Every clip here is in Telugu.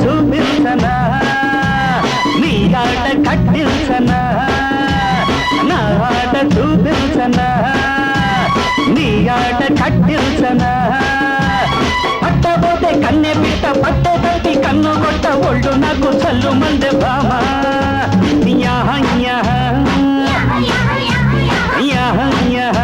చూపించనా నీ ఆట కట్టించనా నా ఆట చూపించనా నీ ఆట కట్టించనా పట్టబోతే కన్నె పిట్ట పట్టే తప్పి కన్ను కొట్ట ఒళ్ళు నాకు చల్లు మందే భామా యాహ యాహ యాహ యాహ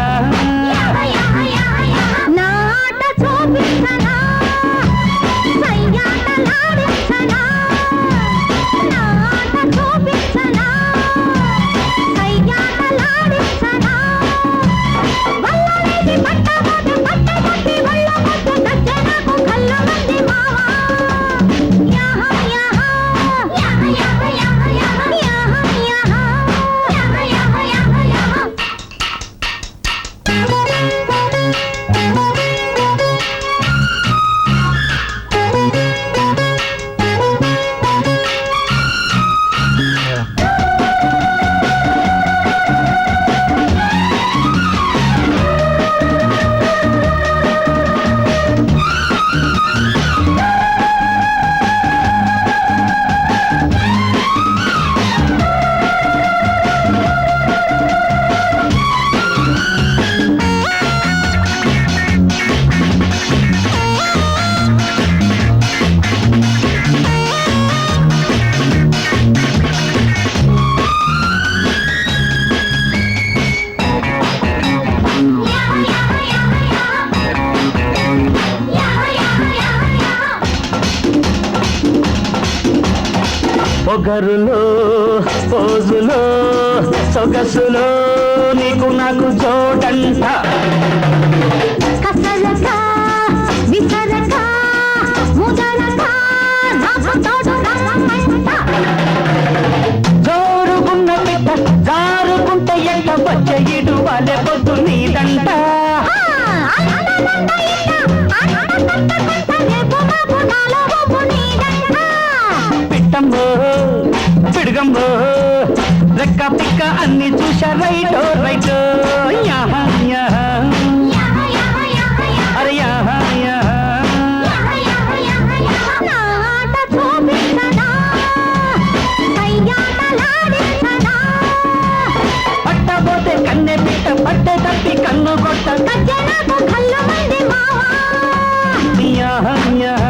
పొగరులో పోజులో సొగసులో నీకు నాకు జోడంట కసలక విసరక ముదరక నాకు తోడు రమ్మంట జోరుగున్న పిట్ట జారుకుంటే ఎంత వచ్చే ఇడు వాళ్ళే పొద్దు నీదంట పిట్టంబో పిడుగంబో రెక్క పిక్క అన్ని చూసా రైటో రైటో యాహ యాహ అరే యాహ యాహ పట్టబోతే కన్నె పిట్ట పట్టే తప్పి కన్ను కొట్ట యాహ యాహ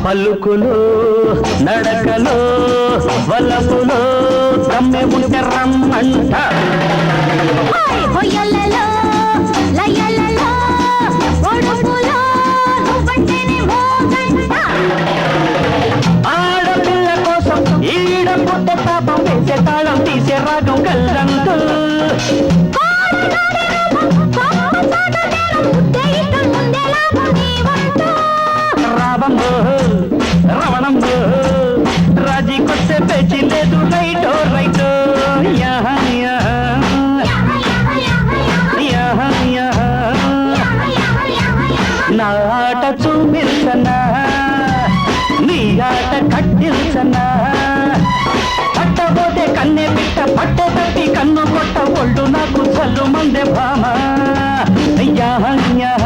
పలుకులో నడకలో వలపులో తమ్మె ఉంటే రమ్మంట హొయ్యలలో లయలలో ఒడుపులో నువ్వంటేనే మోగంట ఆడపిల్ల కోసం ఈడ పుట్ట పాపం వేసే తాళం తీసే రాగం కల్లంతో రావంబో రవణంబో రాజీకొచ్చే పేచి లేదు రైటో రైటో యాహ యాహ యాహ యాహ నా ఆట చూపించనా నీ ఆట కట్టించనా పట్టబోతే కన్నె పిట్ట పట్టే తప్పి కన్ను కొట్ట ఒళ్ళు నాకు చల్లు మందే భామ యాహ యాహ